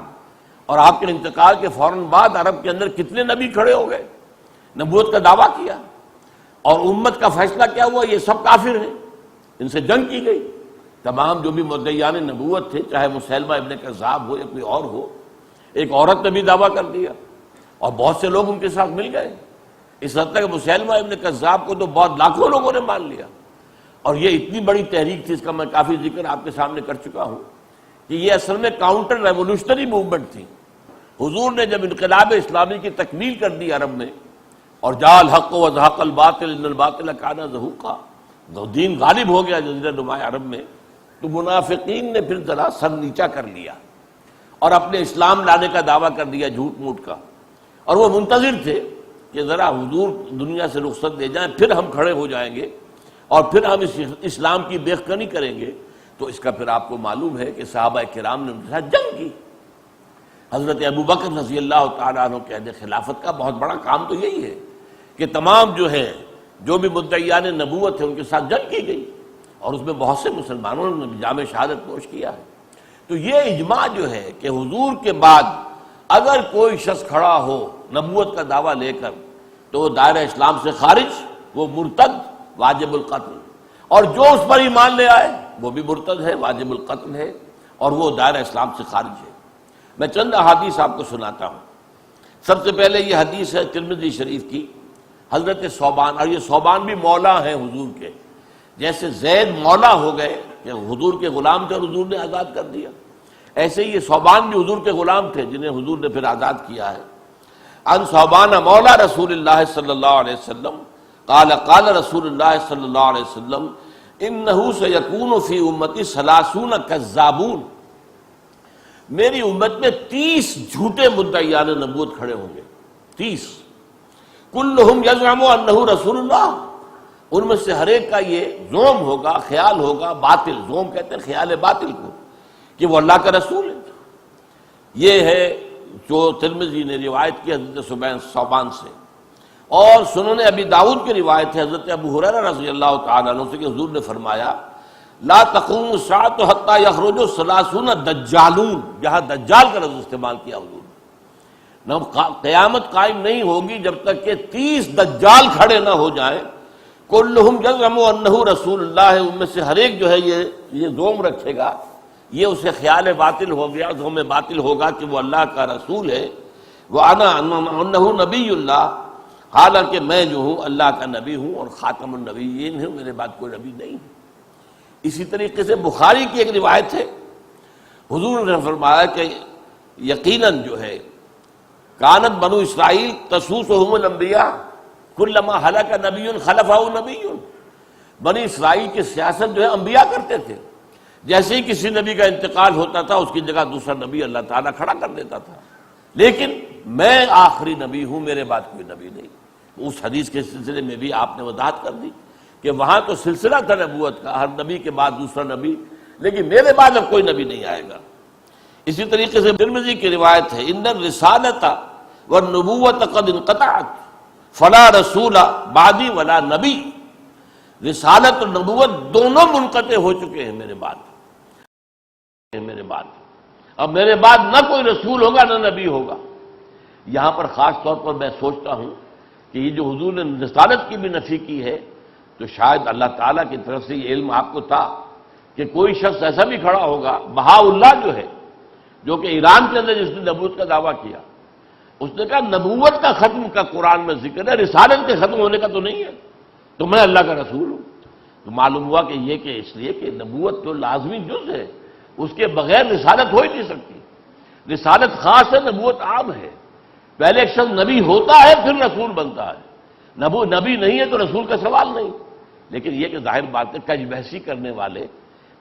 اور آپ کے انتقال کے فوراً بعد عرب کے اندر کتنے نبی کھڑے ہو گئے، نبوت کا دعویٰ کیا، اور امت کا فیصلہ کیا ہوا؟ یہ سب کافر ہیں، ان سے جنگ کی گئی۔ تمام جو بھی مدعیان نبوت تھے، چاہے مسیلمہ ابن کذاب ہو یا کوئی اور ہو، ایک عورت نے بھی دعویٰ کر دیا، اور بہت سے لوگ ان کے ساتھ مل گئے، اس حد تک مسیلمہ ابن کذاب کو تو بہت لاکھوں لوگوں نے مان لیا۔ اور یہ اتنی بڑی تحریک تھی، اس کا میں کافی ذکر آپ کے سامنے کر چکا ہوں، کہ یہ اصل میں کاؤنٹر ریولوشنری موومنٹ تھی۔ حضور نے جب انقلاب اسلامی کی تکمیل کر دی عرب میں، اور جاء الحق وزهق الباطل ان الباطل کان زهوقا، دین غالب ہو گیا جزیرہ نما عرب میں، تو منافقین نے پھر ذرا سر نیچا کر لیا اور اپنے اسلام لانے کا دعویٰ کر دیا جھوٹ موٹ کا، اور وہ منتظر تھے کہ ذرا حضور دنیا سے رخصت دے جائیں، پھر ہم کھڑے ہو جائیں گے اور پھر ہم اس اسلام کی بیخکنی کریں گے۔ تو اس کا پھر آپ کو معلوم ہے کہ صحابہ کرام نے ان کے ساتھ جنگ کی۔ حضرت ابوبکر رضی اللہ تعالیٰ عنہ کے عہد خلافت کا بہت بڑا کام تو یہی ہے کہ تمام جو بھی مدعیان نبوت ہیں ان کے ساتھ جنگ کی گئی، اور اس میں بہت سے مسلمانوں نے جام شہادت نوش کیا ہے۔ تو یہ اجماع جو ہے کہ حضور کے بعد اگر کوئی شخص کھڑا ہو نبوت کا دعویٰ لے کر تو وہ دائرہ اسلام سے خارج، وہ مرتد، واجب القتل، اور جو اس پر ایمان لے آئے وہ بھی مرتد ہے، واجب القتل ہے، اور وہ دائرہ اسلام سے خارج ہے۔ میں چند احادیث آپ کو سناتا ہوں۔ سب سے پہلے یہ حدیث ہے ترمذی شریف کی، حضرت ثوبان، اور یہ ثوبان بھی مولا ہیں حضور کے، جیسے زید مولا ہو گئے کہ حضور کے غلام تھے اور حضور نے آزاد کر دیا، ایسے ہی یہ ثوبان بھی حضور کے غلام تھے جنہیں حضور نے پھر آزاد کیا ہے۔ ان ثوبان مولا رسول اللہ صلی اللہ علیہ وسلم قال قال رسول اللہ صلی اللہ علیہ وسلم انہ سیکون فی امتی 30 کذابون، میری امت میں 30 جھوٹے مدعیان نبوت کھڑے ہوں گے، 30، کلہم یزعم انہ رسول اللہ، ان میں سے ہر ایک کا یہ زعم ہوگا، خیال ہوگا، باطل، زعم کہتے ہیں خیال باطل کو، کہ وہ اللہ کا رسول ہے۔ یہ ہے جو ترمذی نے روایت کی حضرت ثوبان سے، اور سنن ابی داؤد کی روایت ہے حضرت ابو ہریرہ رضی اللہ تعالیٰ عنہ سے کہ حضور نے فرمایا لا تقوم الساعة حتى يخرج 30 دجالون، جہاں دجال کا لفظ استعمال کیا حضور نے، قیامت قائم نہیں ہوگی جب تک کہ 30 دجال کھڑے نہ ہو جائیں، کلہم یزعم انہ رسول اللہ، ان میں سے ہر ایک جو ہے یہ زعم رکھے گا، یہ اسے خیال باطل ہو گیا، زعم باطل ہوگا کہ وہ اللہ کا رسول ہے، وَأَنَا أَنَّهُ نبی اللہ، حالانکہ میں جو ہوں اللہ کا نبی ہوں اور خاتم النبیین ہوں، میرے بعد کوئی نبی نہیں ہے۔ اسی طریقے سے بخاری کی ایک روایت ہے، حضور نے فرمایا کہ یقیناً جو ہے کانت بنو اسرائیل تسوسہم الانبیاء کلما ہلک نبی خلفہ نبی، بنی اسرائیل کی سیاست جو ہے انبیاء کرتے تھے، جیسے ہی کسی نبی کا انتقال ہوتا تھا اس کی جگہ دوسرا نبی اللہ تعالیٰ کھڑا کر دیتا تھا، لیکن میں آخری نبی ہوں، میرے بعد کوئی نبی نہیں۔ اس حدیث کے سلسلے میں بھی آپ نے وضاحت کر دی کہ وہاں تو سلسلہ تھا نبوت کا، ہر نبی کے بعد دوسرا نبی، لیکن میرے بعد اب کوئی نبی نہیں آئے گا۔ اسی طریقے سے ترمذی کی روایت ہے ان الرسالۃ والنبوۃ قد انقطعت فلا رسول بعدی ولا نبی، رسالت اور نبوت دونوں منقطع ہو چکے ہیں میرے بعد، اب میرے بعد نہ کوئی رسول ہوگا نہ نبی ہوگا۔ یہاں پر خاص طور پر میں سوچتا ہوں کہ یہ جو حضور نے رسالت کی بھی نفی کی ہے تو شاید اللہ تعالیٰ کی طرف سے یہ علم آپ کو تھا کہ کوئی شخص ایسا بھی کھڑا ہوگا، بہاء اللہ جو ہے، جو کہ ایران کے اندر جس نے نبوت کا دعویٰ کیا، اس نے کہا نبوت کا ختم کا قرآن میں ذکر ہے، رسالت کے ختم ہونے کا تو نہیں ہے، تو میں اللہ کا رسول ہوں۔ تو معلوم ہوا کہ یہ کہ اس لیے کہ نبوت تو لازمی جز ہے، اس کے بغیر رسالت ہو ہی نہیں سکتی۔ رسالت خاص ہے، نبوت عام ہے۔ پہلے ایک شخص نبی ہوتا ہے پھر رسول بنتا ہے، نبی نہیں ہے تو رسول کا سوال نہیں۔ لیکن یہ کہ ظاہر بات ہے کج بحثی کرنے والے،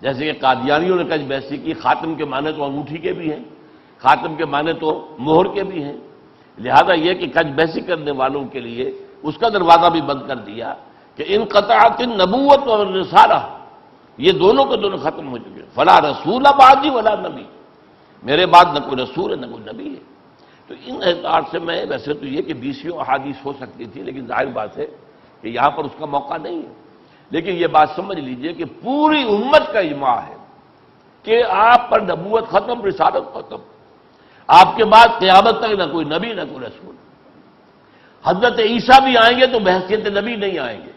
جیسے کہ قادیانیوں نے کج بحثی کی، خاتم کے معنی تو انگوٹھی کے بھی ہیں، خاتم کے معنی تو مہر کے بھی ہیں، لہذا یہ کہ کج بحثی کرنے والوں کے لیے اس کا دروازہ بھی بند کر دیا کہ انقطعت النبوت والرسالہ، یہ دونوں کے دونوں ختم ہو چکے، فلا رسول بعدی ولا نبی، میرے بعد نہ کوئی رسول ہے نہ کوئی نبی ہے۔ تو ان اعتبار سے میں ویسے تو یہ کہ 20 احادیث ہو سکتی تھی، لیکن ظاہر بات ہے کہ یہاں پر اس کا موقع نہیں ہے۔ لیکن یہ بات سمجھ لیجئے کہ پوری امت کا اجماع ہے کہ آپ پر نبوت ختم، رسالت ختم، آپ کے بعد قیامت تک نہ کوئی نبی نہ کوئی رسول۔ حضرت عیسیٰ بھی آئیں گے تو بحیثیت نبی نہیں آئیں گے،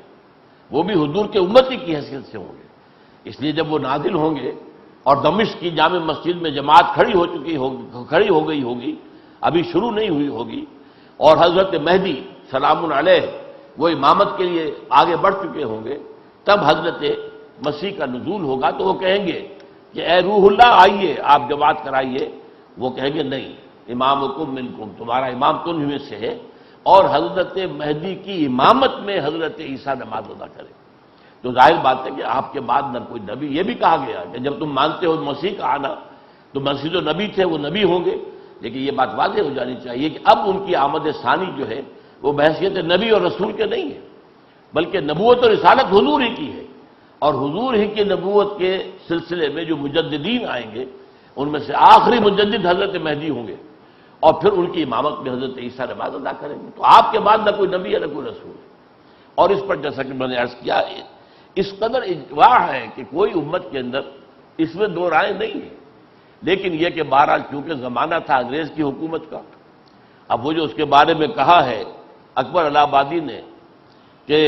وہ بھی حضور کے امتی کی حیثیت سے ہوں گے۔ اس لیے جب وہ نازل ہوں گے اور دمشق کی جامع مسجد میں جماعت کھڑی ہو گئی ہوگی، ابھی شروع نہیں ہوئی ہوگی، اور حضرت مہدی سلام علیہ وہ امامت کے لیے آگے بڑھ چکے ہوں گے، تب حضرت مسیح کا نزول ہوگا تو وہ کہیں گے کہ اے روح اللہ آئیے آپ جماعت کرائیے، وہ کہیں گے نہیں، امامکم منکم، تمہارا امام تم میں سے ہے، اور حضرت مہدی کی امامت میں حضرت عیسیٰ نماز ادا کرے۔ تو ظاہر بات ہے کہ آپ کے بعد نہ کوئی نبی، یہ بھی کہا گیا کہ جب تم مانتے ہو مسیح کا آنا تو مسیح جو نبی تھے وہ نبی ہوں گے، لیکن یہ بات واضح ہو جانی چاہیے کہ اب ان کی آمد ثانی جو ہے وہ بحیثیت نبی اور رسول کے نہیں ہے، بلکہ نبوت اور رسالت حضور ہی کی ہے، اور حضور ہی کی نبوت کے سلسلے میں جو مجددین آئیں گے ان میں سے آخری مجدد حضرت مہدی ہوں گے، اور پھر ان کی امامت میں حضرت عیسیٰ نماز ادا کریں گے۔ تو آپ کے بعد نہ کوئی نبی ہے نہ کوئی رسول ہے، اور اس پر جیسا کہ میں نے عرض کیا اس قدر اجماع ہے کہ کوئی امت کے اندر اس میں دو رائے نہیں ہے۔ لیکن یہ کہ بہرحال چونکہ زمانہ تھا انگریز کی حکومت کا، اب وہ جو اس کے بارے میں کہا ہے اکبر الہ آبادی نے کہ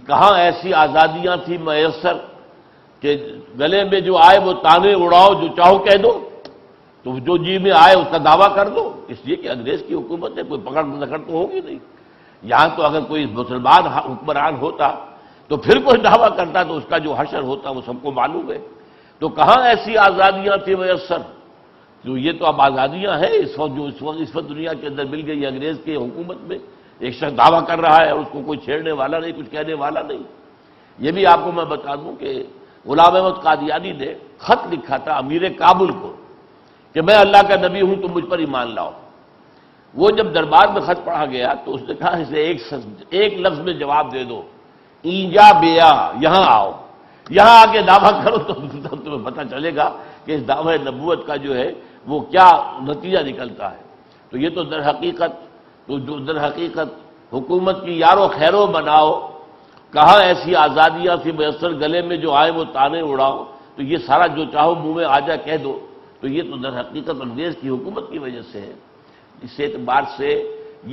کہاں ایسی آزادیاں تھیں میسر کہ گلے میں جو آئے وہ تانے اڑاؤ، جو چاہو کہہ دو، تو جو جی میں آئے اس کا دعویٰ کر دو، اس لیے کہ انگریز کی حکومت ہے، کوئی پکڑ نکڑ تو ہوگی نہیں۔ یہاں تو اگر کوئی مسلمان حکمران ہوتا تو پھر کوئی دعویٰ کرتا تو اس کا جو حشر ہوتا وہ سب کو معلوم ہے۔ تو کہاں ایسی آزادیاں تھیں میسر، جو یہ تو اب آزادیاں ہیں اس وقت جو اس وقت دنیا کے اندر مل گئی انگریز کی حکومت میں، ایک شخص دعویٰ کر رہا ہے اور اس کو کوئی چھیڑنے والا نہیں، کچھ کہنے والا نہیں۔ یہ بھی آپ کو میں بتا دوں کہ غلام احمد قادیانی نے خط لکھا تھا امیر کابل کو کہ میں اللہ کا نبی ہوں تم مجھ پر ایمان لاؤ۔ وہ جب دربار میں خط پڑھا گیا تو اس نے کہا اسے ایک لفظ میں جواب دے دو، اینجا بیا، یہاں آؤ، یہاں آ کے دعویٰ کرو تو تمہیں پتہ چلے گا کہ اس دعوی نبوت کا جو ہے وہ کیا نتیجہ نکلتا ہے۔ تو یہ تو در حقیقت حکومت کی یارو خیرو بناؤ، کہاں ایسی آزادیاں تھی میسر گلے میں جو آئے وہ تانے اڑاؤ، تو یہ سارا جو چاہو منہ میں آ جا کہہ دو، تو یہ تو در حقیقت انگریز کی حکومت کی وجہ سے ہے۔ اس اعتبار سے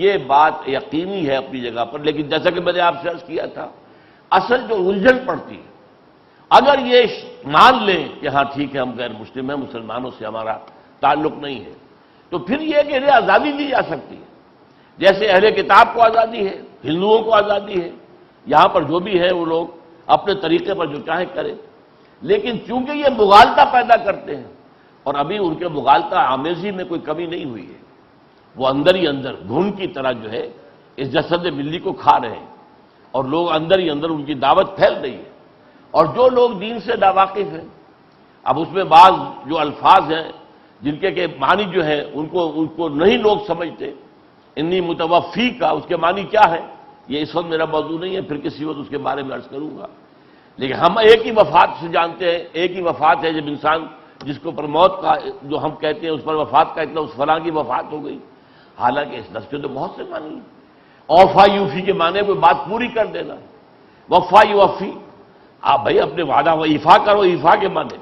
یہ بات یقینی ہے اپنی جگہ پر، لیکن جیسا کہ میں نے آپ سے عرض کیا تھا اصل جو الجھن پڑتی ہے، اگر یہ مان لیں کہ ہاں ٹھیک ہے ہم غیر مسلم ہیں، مسلمانوں سے ہمارا تعلق نہیں ہے، تو پھر یہ کہ انہیں آزادی دی جا سکتی ہے، جیسے اہل کتاب کو آزادی ہے، ہندوؤں کو آزادی ہے، یہاں پر جو بھی ہے وہ لوگ اپنے طریقے پر جو چاہیں کریں، لیکن چونکہ یہ مغالطہ پیدا کرتے ہیں، اور ابھی ان کے مغالطہ آمیزی میں کوئی کمی نہیں ہوئی ہے، وہ اندر ہی اندر گھن کی طرح جو ہے اس جسد ملی کو کھا رہے ہیں، اور لوگ اندر ہی اندر ان کی دعوت پھیل رہی ہے، اور جو لوگ دین سے ناواقف ہیں، اب اس میں بعض جو الفاظ ہیں جن کے معنی جو ہے ان کو نہیں لوگ سمجھتے، انی متوفی کا اس کے معنی کیا ہے یہ اس وقت میرا موضوع نہیں ہے، پھر کسی وقت اس کے بارے میں عرض کروں گا، لیکن ہم ایک ہی وفات سے جانتے ہیں، ایک ہی وفات ہے جب انسان جس کو پر موت کا جو ہم کہتے ہیں اس پر وفات کا اتنا اس فلاں کی وفات ہو گئی، حالانکہ اس لفظ کے تو بہت سے معنی ہیں۔ اوفا یوفی کے معنی کوئی بات پوری کر دینا، وفا یوفی، آپ بھائی اپنے وعدہ و ایفا کرو، ایفا کے معنی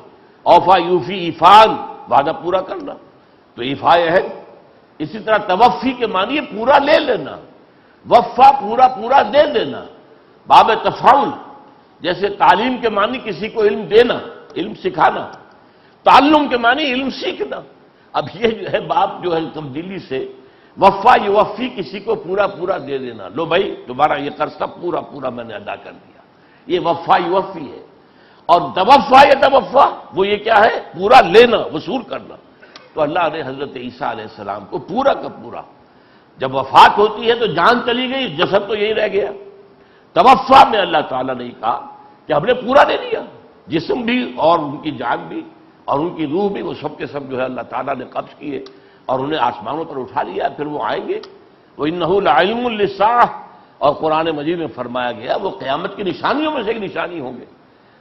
اوفا یوفی ایفان، وعدہ پورا کرنا، تو ایفا ہے۔ اسی طرح توفی کے معنی ہے پورا لے لینا، وفا پورا دے دینا، باب تفاعل، جیسے تعلیم کے معنی کسی کو علم دینا، علم سکھانا، تعلم کے معنی علم سیکھنا۔ اب یہ جو ہے باب جو ہے تبدیلی سے وفا یوفی کسی کو پورا دے دینا، لو بھائی تمہارا یہ قرض سب پورا میں نے ادا کر دیا، یہ وفا یوفی ہے۔ اور توفا یا توفا وہ یہ کیا ہے؟ پورا لینا، وصول کرنا، تو اللہ نے حضرت عیسیٰ علیہ السلام کو پورا کا پورا، جب وفات ہوتی ہے تو جان چلی گئی، جسد تو یہی رہ گیا، توفا میں اللہ تعالیٰ نے کہا کہ ہم نے پورا دے دیا، جسم بھی اور ان کی جان بھی اور ان کی روح بھی، وہ سب کے سب جو ہے اللہ تعالیٰ نے قبض کیے اور انہیں آسمانوں پر اٹھا لیا، پھر وہ آئیں گے۔ وَإِنَّهُ لَعِلْمٌ لِّلسَّاعَةِ، اور قرآن مجید میں فرمایا گیا وہ قیامت کی نشانیوں میں سے ایک نشانی ہوں گے،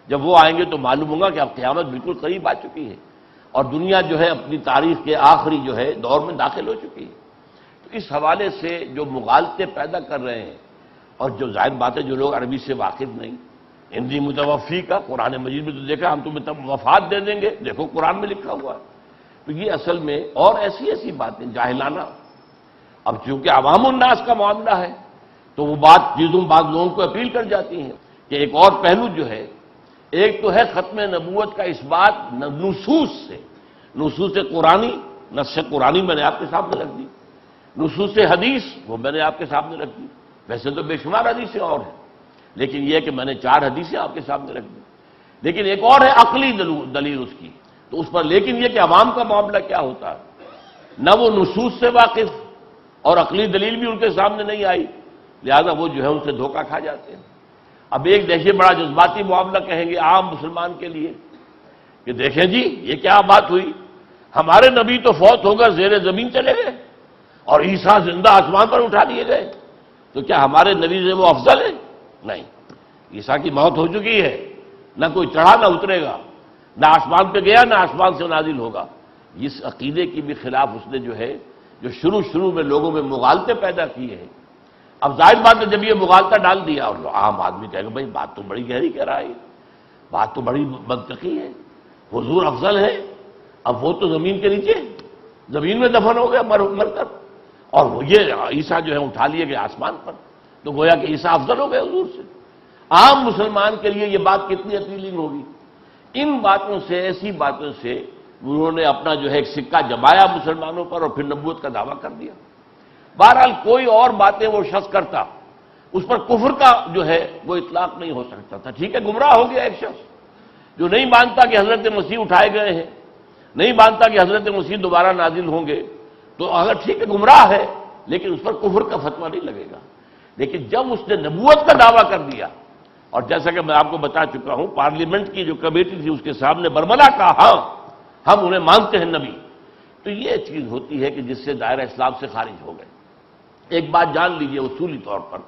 جب وہ آئیں گے تو معلوم ہوگا کہ اب قیامت بالکل قریب آ چکی ہے اور دنیا جو ہے اپنی تاریخ کے آخری جو ہے دور میں داخل ہو چکی ہے۔ تو اس حوالے سے جو مغالطے پیدا کر رہے ہیں، اور جو ظاہر بات ہے جو لوگ عربی سے واقف نہیں، ہندی متوفی کا قرآن مجید میں تو دیکھا ہم تمہیں تب وفات دے دیں گے، دیکھو قرآن میں لکھا ہوا ہے، تو یہ اصل میں اور ایسی باتیں جاہلانہ، اب چونکہ عوام الناس کا معاملہ ہے تو وہ بات چیزوں بعض لوگوں کو اپیل کر جاتی ہیں کہ ایک اور پہلو جو ہے، ایک تو ہے ختم نبوت کا اس بات نصوص قرآنی، نص قرآنی میں نے آپ کے سامنے رکھ دی، نصوص حدیث وہ میں نے آپ کے سامنے رکھ دی، ویسے تو بے شمار حدیثیں اور ہیں لیکن یہ کہ میں نے 4 حدیثیں آپ کے سامنے رکھ دی، لیکن ایک اور ہے عقلی دلیل اس کی، تو اس پر لیکن یہ کہ عوام کا معاملہ کیا ہوتا ہے، نہ وہ نصوص سے واقف اور عقلی دلیل بھی ان کے سامنے نہیں آئی، لہذا وہ جو ہے ان سے دھوکہ کھا جاتے ہیں۔ اب ایک دیکھیے بڑا جذباتی معاملہ کہیں گے عام مسلمان کے لیے کہ دیکھیں جی یہ کیا بات ہوئی، ہمارے نبی تو فوت ہو کر زیر زمین چلے گئے اور عیسیٰ زندہ آسمان پر اٹھا لیے گئے، تو کیا ہمارے نبی سے وہ افضل ہے؟ نہیں، عیسیٰ کی موت ہو چکی ہے، نہ کوئی چڑھا نہ اترے گا، نہ آسمان پہ گیا نہ آسمان سے نازل ہوگا۔ اس عقیدے کی بھی خلاف اس نے جو ہے جو شروع میں لوگوں میں مغالطے پیدا کیے ہیں۔ اب ظاہر بات ہے جب یہ مغالطہ ڈال دیا اور عام آدمی کہے گا بھائی بات تو بڑی گہری کہہ رہا ہے، بات تو بڑی منطقی ہے، حضور افضل ہے، اب وہ تو زمین کے نیچے زمین میں دفن ہو گیا مر کر، اور وہ یہ عیسیٰ جو ہے اٹھا لیے گئے آسمان پر، تو گویا کہ عیسیٰ افضل ہو گئے حضور سے۔ عام مسلمان کے لیے یہ بات کتنی اپیلنگ ہوگی؟ ان باتوں سے، ایسی باتوں سے انہوں نے اپنا جو ہے ایک سکہ جمایا مسلمانوں پر اور پھر نبوت کا دعویٰ کر دیا۔ بہرحال کوئی اور باتیں وہ شخص کرتا اس پر کفر کا جو ہے وہ اطلاق نہیں ہو سکتا تھا، ٹھیک ہے گمراہ ہو گیا ایک شخص جو نہیں مانتا کہ حضرت مسیح اٹھائے گئے ہیں، نہیں مانتا کہ حضرت مسیح دوبارہ نازل ہوں گے، تو اگر ٹھیک ہے گمراہ ہے لیکن اس پر کفر کا فتویٰ نہیں لگے گا۔ لیکن جب اس نے نبوت کا دعویٰ کر دیا، اور جیسا کہ میں آپ کو بتا چکا ہوں پارلیمنٹ کی جو کمیٹی تھی اس کے سامنے برملا کہا ہاں ہم انہیں مانتے ہیں نبی، تو یہ چیز ہوتی ہے کہ جس سے دائرہ اسلام سے خارج ہو گئے۔ ایک بات جان لیجئے اصولی طور پر،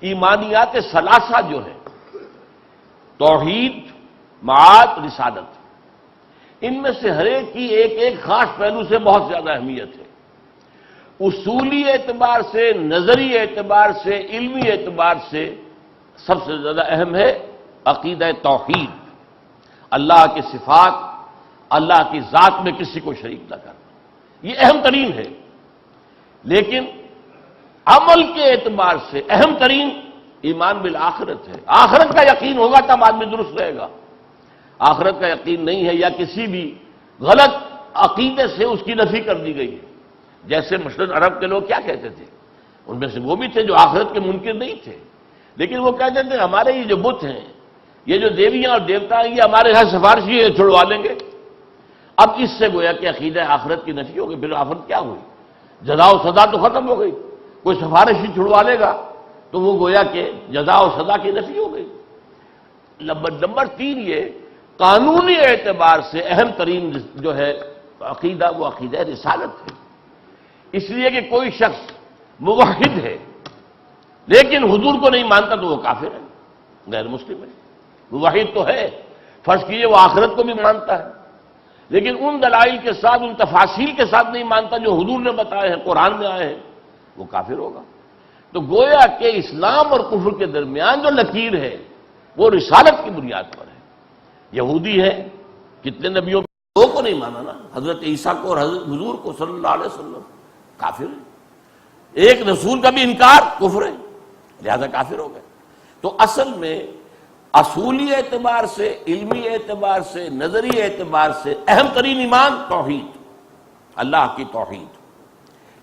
ایمانیات ثلاثہ جو ہے توحید، معاد، رسالت، ان میں سے ہر ایک کی ایک خاص پہلو سے بہت زیادہ اہمیت ہے۔ اصولی اعتبار سے، نظری اعتبار سے، علمی اعتبار سے سب سے زیادہ اہم ہے عقیدہ توحید، اللہ کے صفات، اللہ کی ذات میں کسی کو شریک نہ کرنا، یہ اہم ترین ہے۔ لیکن عمل کے اعتبار سے اہم ترین ایمان بالآخرت ہے، آخرت کا یقین ہوگا تب آدمی درست رہے گا، آخرت کا یقین نہیں ہے یا کسی بھی غلط عقیدے سے اس کی نفی کر دی گئی ہے۔ جیسے مثلاً عرب کے لوگ کیا کہتے تھے، ان میں سے وہ بھی تھے جو آخرت کے منکر نہیں تھے، لیکن وہ کہتے تھے ہمارے یہ جو بت ہیں، یہ جو دیویاں اور دیوتا ہیں، یہ ہمارے یہاں سفارشی ہے، چھڑوا لیں گے۔ اب اس سے گویا کہ عقیدہ آخرت کی نفی ہو گئی، پھر آخرت کیا ہوئی؟ جزا و سزا تو ختم ہو گئی، کوئی سفارشی چھڑوا لے گا تو وہ گویا کہ جزا و سزا کی نفی ہو گئی۔ نمبر 3 یہ قانونی اعتبار سے اہم ترین جو ہے عقیدہ وہ عقیدہ رسالت ہے، اس لیے کہ کوئی شخص موحد ہے لیکن حضور کو نہیں مانتا تو وہ کافر ہے، غیر مسلم ہے۔ موحد تو ہے، فرض کیجئے وہ آخرت کو بھی مانتا ہے لیکن ان دلائل کے ساتھ، ان تفاصیل کے ساتھ نہیں مانتا جو حضور نے بتائے ہیں، قرآن میں آئے ہیں، وہ کافر ہوگا۔ تو گویا کہ اسلام اور کفر کے درمیان جو لکیر ہے وہ رسالت کی بنیاد پر ہے۔ یہودی ہے، کتنے نبیوں کو نہیں مانا نا، حضرت عیسیٰ کو اور حضرت حضور کو صلی اللہ علیہ وسلم، کافر ہے۔ ایک رسول کا بھی انکار کفر ہے، لہذا کافر ہو گئے۔ تو اصل میں اصولی اعتبار سے، علمی اعتبار سے، نظری اعتبار سے اہم ترین ایمان توحید، اللہ کی توحید،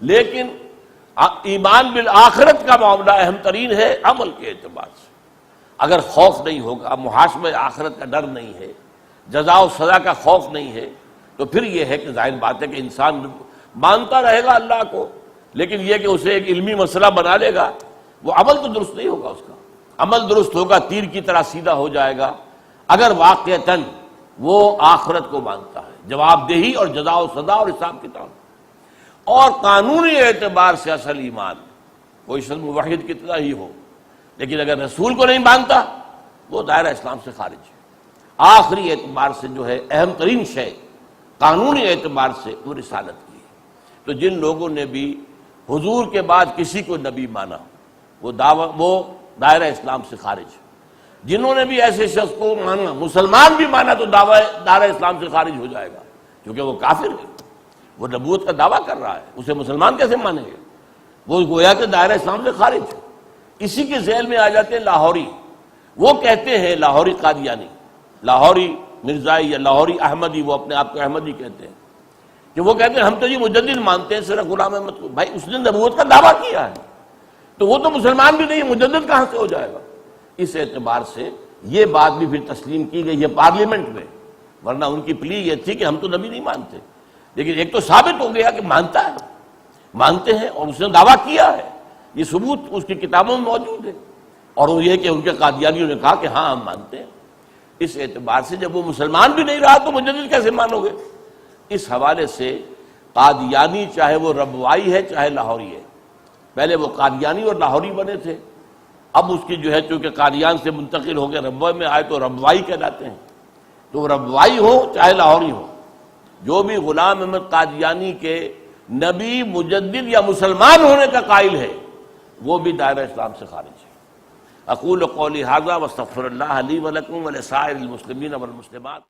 لیکن ایمان بالآخرت کا معاملہ اہم ترین ہے عمل کے اعتبار سے۔ اگر خوف نہیں ہوگا، محاسبہ آخرت کا ڈر نہیں ہے، جزا و سزا کا خوف نہیں ہے، تو پھر یہ ہے کہ ظاہر بات ہے کہ انسان مانتا رہے گا اللہ کو، لیکن یہ کہ اسے ایک علمی مسئلہ بنا لے گا، وہ عمل تو درست نہیں ہوگا، اس کا عمل درست ہوگا تیر کی طرح سیدھا ہو جائے گا اگر واقعتاً وہ آخرت کو مانتا ہے، جواب دہی اور جزا و سزا اور حساب کتاب۔ اور قانونی اعتبار سے اصل ایمان کوئی شخص موحد کتنا ہی ہو، لیکن اگر رسول کو نہیں مانتا وہ دائرہ اسلام سے خارج ہے۔ آخری اعتبار سے جو ہے اہم ترین شے قانونی اعتبار سے وہ رسالت کی ہے۔ تو جن لوگوں نے بھی حضور کے بعد کسی کو نبی مانا وہ دائرہ اسلام سے خارج ہے۔ جنہوں نے بھی ایسے شخص کو مانا، مسلمان بھی مانا، تو دائرہ اسلام سے خارج ہو جائے گا، کیونکہ وہ کافر ہے، وہ نبوت کا دعویٰ کر رہا ہے، اسے مسلمان کیسے مانیں گے؟ وہ گویا کہ دائرہ اسلام سے خارج ہے۔ اسی کے ذیل میں آ جاتے ہیں لاہوری، وہ کہتے ہیں لاہوری قادیانی، لاہوری مرزائی یا لاہوری احمدی، وہ اپنے آپ کو احمدی کہتے ہیں، کہ وہ کہتے ہیں ہم تو یہ مجدد مانتے ہیں صرف غلام احمد کو۔ بھائی اس نے نبوت کا دعویٰ کیا ہے تو وہ تو مسلمان بھی نہیں، مجدد کہاں سے ہو جائے گا؟ اس اعتبار سے یہ بات بھی پھر تسلیم کی گئی ہے پارلیمنٹ میں، ورنہ ان کی پلی یہ تھی کہ ہم تو نبی نہیں مانتے، لیکن ایک تو ثابت ہو گیا کہ مانتا ہے، مانتے ہیں اور اس نے دعویٰ کیا ہے، یہ ثبوت اس کی کتابوں میں موجود ہے، اور وہ یہ کہ ان کے قادیانیوں نے کہا کہ ہاں ہم مانتے ہیں۔ اس اعتبار سے جب وہ مسلمان بھی نہیں رہا تو مجدد کیسے مانو گے؟ اس حوالے سے قادیانی چاہے وہ ربوائی ہے چاہے لاہوری ہے، پہلے وہ قادیانی اور لاہوری بنے تھے، اب اس کی جو ہے چونکہ قادیان سے منتقل ہو کے ربوے میں آئے تو ربوائی کہلاتے ہیں۔ تو ربوائی ہو چاہے لاہوری ہو، جو بھی غلام احمد قادیانی کے نبی، مجدد یا مسلمان ہونے کا قائل ہے وہ بھی دائرہ اسلام سے خارج ہے۔ اقول قولی ھذا واستغفر اللہ لی ولکم ولسائر المسلمین والمسلمات۔